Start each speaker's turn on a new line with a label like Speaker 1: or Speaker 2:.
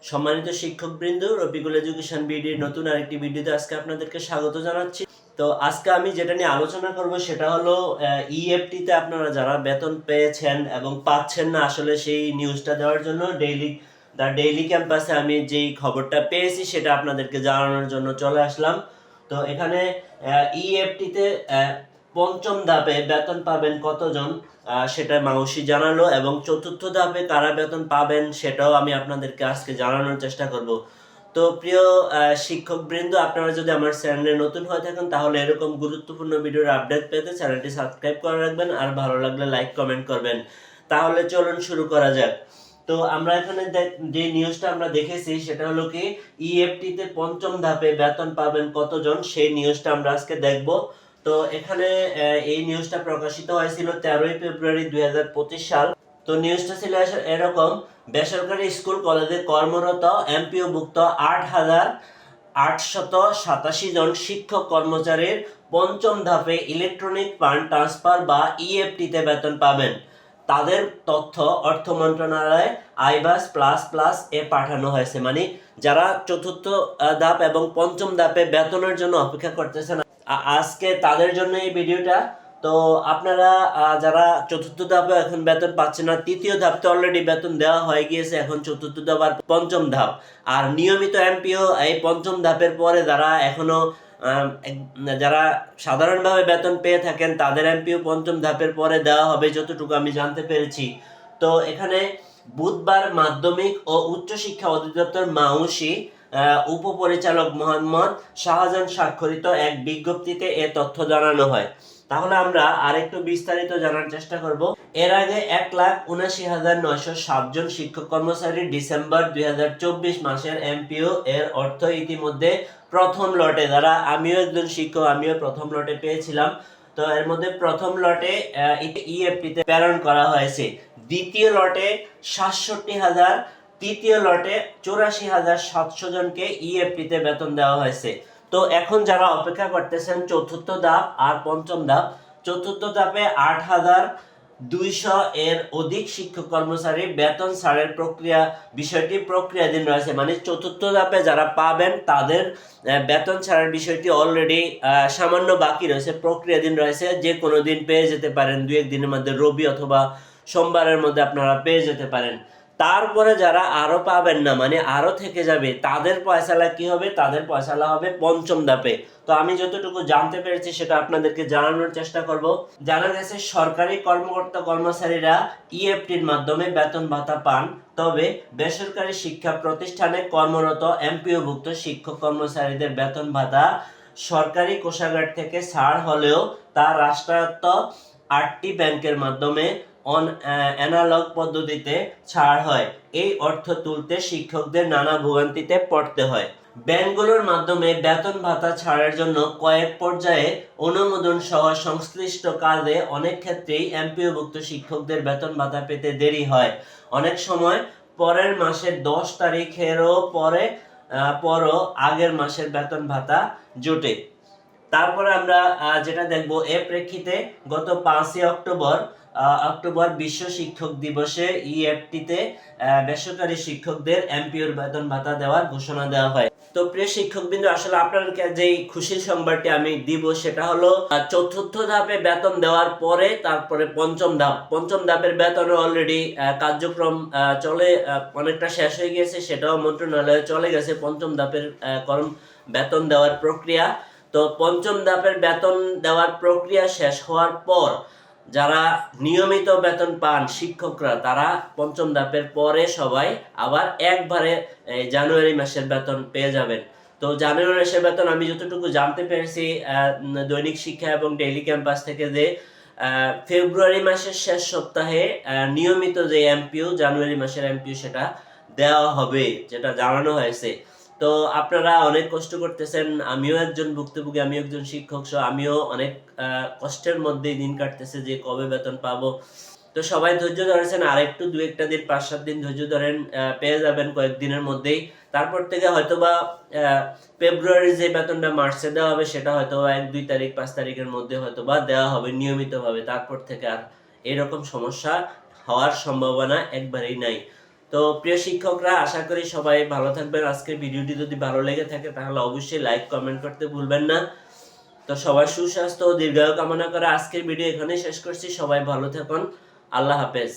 Speaker 1: সম্মানিত শিক্ষকবৃন্দ, রফিকুল এডুকেশন বিডির নতুন আরেকটি ভিডিওতে আজকে আপনাদেরকে স্বাগত জানাচ্ছি। তো আজকে আমি যেটা নিয়ে আলোচনা করব সেটা হলো ইএফটিতে আপনারা যারা বেতন পেয়েছেন এবং পাচ্ছেন না, আসলে সেই নিউজটা দেওয়ার জন্য ডেইলি ক্যাম্পাসে আমি যেই খবরটা পেয়েছি সেটা আপনাদেরকে জানানোর জন্য চলে আসলাম। তো এখানে ইএফটিতে পঞ্চম ধাপে বেতন পাবেন কতজন সেটা মাউসি জানালো, এবং চতুর্থ ধাপে কারা বেতন পাবেন সেটাও আমি আপনাদেরকে আজকে জানানোর চেষ্টা করব। তো প্রিয় শিক্ষকবৃন্দ, আপনারা যদি আমার চ্যানেলে নতুন হয়ে থাকেন তাহলে এরকম গুরুত্বপূর্ণ ভিডিওর আপডেট পেতে চ্যানেলটি সাবস্ক্রাইব করে রাখবেন, আর ভালো লাগলে লাইক কমেন্ট করবেন। তাহলে চলুন শুরু করা যাক। তো আমরা এখানে যে নিউজটা আমরা দেখেছি সেটা হলো কি, ইএফটিতে পঞ্চম ধাপে বেতন পাবেন কতজন, সেই নিউজটা আমরা আজকে দেখব। তো এখানে এই নিউজটা প্রকাশিত হয়েছিল 13ই ফেব্রুয়ারি 2025 সাল। তো নিউজটা ছিল এরকম: বেসরকারি স্কুল কলেজে কর্মরত এমপিওভুক্ত 8,887 জন শিক্ষক কর্মচারীর পঞ্চম ধাপে ইলেকট্রনিক ফান্ড ট্রান্সফার বা ইএফটিতে বেতন পাবেন। তাদের তথ্য অর্থ মন্ত্রণালয়ে আইবাস প্লাস প্লাস এ পাঠানো হয়েছে। মানে যারা চতুর্থ ধাপ এবং পঞ্চম ধাপে বেতনের জন্য অপেক্ষা করতেছেন, আজকে তাদের জন্য এই ভিডিওটা। তো আপনারা যারা চতুর্থ ধাপে এখন বেতন পাচ্ছেন না, তৃতীয় ধাপতে অলরেডি বেতন দেওয়া হয়ে গিয়েছে, এখন চতুর্থ ধাপ আর পঞ্চম ধাপ। আর নিয়মিত এমপিও এই পঞ্চম ধাপের পরে যারা এখনো যারা সাধারণভাবে বেতন পেয়ে থাকেন তাদের এমপিও পঞ্চম ধাপের পরে দেওয়া হবে, যতটুকু আমি জানতে পেরেছি। তো এখানে বুধবার মাধ্যমিক ও উচ্চ শিক্ষা অধিদপ্তর মাউসি উপপরিচালক মোহাম্মদ শাহজাহান স্বাক্ষরিত এক বিজ্ঞপ্তিতে এ তথ্য জানানো হয়। তাহলে আমরা আরেকটু বিস্তারিত জানার চেষ্টা করব। এর আগে 1,79,907 জন শিক্ষক কর্মচারী ডিসেম্বর 2024 মাসের এমপিও এর অর্থ ইতিমধ্যে প্রথম লটে, যারা আমিও একজন শিক্ষক, আমিও প্রথম লটে পেয়েছিলাম। তো এর মধ্যে প্রথম লটে ইএফটিতে প্রেরণ করা হয়েছে, দ্বিতীয় লটে 67,000, তৃতীয় লটে 84,700 জনকে ইএফটিতে বেতন দেওয়া হয়েছে। তো এখন যারা অপেক্ষা করতেছেন চতুর্থ ধাপ আর পঞ্চম ধাপ, চতুর্থ ধাপে 8,200 এর অধিক শিক্ষক কর্মচারী বেতন ছাড়ের বিষয়টি প্রক্রিয়াধীন রয়েছে। মানে চতুর্থ ধাপে যারা পাবেন তাদের বেতন ছাড়ের বিষয়টি অলরেডি সামান্য বাকি রয়েছে, প্রক্রিয়াধীন রয়েছে। যে কোনো দিন পেয়ে যেতে পারেন, 2-1 দিনের মধ্যে, রবি অথবা সোমবারের মধ্যে আপনারা পেয়ে যেতে পারেন। তারপরে যারা আরো পাবেন না, মানে আরো থেকে যাবে, তাদের ফয়সালা কি হবে? তাদের ফয়সালা হবে পঞ্চম ধাপে। তো আমি যতটুকু জানতে পেরেছি সেটা আপনাদেরকে জানানোর চেষ্টা করব। জানা গেছে সরকারি কর্মকর্তা কর্মচারীরা ইএফটির মাধ্যমে বেতন ভাতা পান, তবে বেসরকারি শিক্ষা প্রতিষ্ঠানে কর্মরত এমপিওভুক্ত শিক্ষক কর্মচারীদের বেতন ভাতা সরকারি কোষাগার থেকে ছাড় হলেও তা রাষ্ট্রায়ত্ত 8টি ব্যাংকের মাধ্যমে অ্যানালগ পদ্ধতিতে ছাড় হয়। এই অর্থ তুলতে শিক্ষকদের নানা ভোগান্তিতে পড়তে হয়। ব্যাংকগুলোর মাধ্যমে বেতন ভাতা ছাড়ের জন্য কয়েক পর্যায়ে অনুমোদন সহ সংশ্লিষ্ট কাজে অনেক ক্ষেত্রেই এমপিওভুক্ত শিক্ষকদের বেতন ভাতা পেতে দেরি হয়। অনেক সময় পরের মাসের 10 তারিখেরও পরও আগের মাসের বেতন ভাতা জোটে। তারপরে আমরা যেটা দেখব, এ প্রেক্ষিতে গত 5ই অক্টোবর বিশ্ব শিক্ষক দিবসে ইএফটিতে বেসরকারি শিক্ষকদের এমপিওর বেতন ভাতা দেওয়ার ঘোষণা দেওয়া হয়। তো প্রিয় শিক্ষকবৃন্দ, আসলে আপনাদেরকে যেই খুশির সংবাদটি আমি দিব সেটা হলো চতুর্থ ধাপে বেতন দেওয়ার পরে তারপরে পঞ্চম ধাপের বেতন অলরেডি কার্যক্রম চলে অনেকটা শেষ হয়ে গিয়েছে, সেটাও মন্ত্রণালয়ে চলে গেছে পঞ্চম ধাপের বেতন দেওয়ার প্রক্রিয়া। তো পঞ্চম ধাপের বেতন দেওয়ার প্রক্রিয়া শেষ হওয়ার পর যারা নিয়মিত বেতন পান শিক্ষকরা, তারা পঞ্চম ধাপের পরে সবাই আবার একবারে জানুয়ারি মাসের বেতন পেয়ে যাবেন। তো জানুয়ারি মাসের বেতন আমি যতটুকু জানতে পেরেছি দৈনিক শিক্ষা এবং ডেইলি ক্যাম্পাস থেকে, যে ফেব্রুয়ারি মাসের শেষ সপ্তাহে নিয়মিত যে এমপিও, জানুয়ারি মাসের এমপিও সেটা দেওয়া হবে, যেটা জানানো হয়েছে। তো আপনারা অনেক কষ্ট করতেছেন, আমিও একজন ভুক্তভোগী, আমিও একজন শিক্ষক, আমিও অনেক কষ্টের মধ্যেই দিন কাটতেছে যে কবে বেতন পাবো। তো সবাই ধৈর্য ধরেছেন, আর একটু 2-1টা দিন, 5-7 দিন ধৈর্য ধরেন, পেয়ে যাবেন কয়েকদিনের মধ্যেই। তারপর থেকে হয়তোবা ফেব্রুয়ারির যে বেতনটা মার্চে দেওয়া হবে সেটা হয়তোবা 1-2 তারিখ, 5 তারিখের মধ্যে হয়তোবা দেওয়া হবে নিয়মিতভাবে। তারপর থেকে আর এরকম সমস্যা হওয়ার সম্ভাবনা একবারেই নাই। তো প্রিয় শিক্ষকরা, আশা করি সবাই ভালো থাকবেন। আজকের ভিডিওটি যদি ভালো লেগে থাকে তাহলে অবশ্যই লাইক কমেন্ট করতে ভুলবেন না। তো সবার সুস্বাস্থ্য ও দীর্ঘায়ু কামনা করে আজকের ভিডিও এখানেই শেষ করছি। সবাই ভালো থাকুন। আল্লাহ হাফেজ।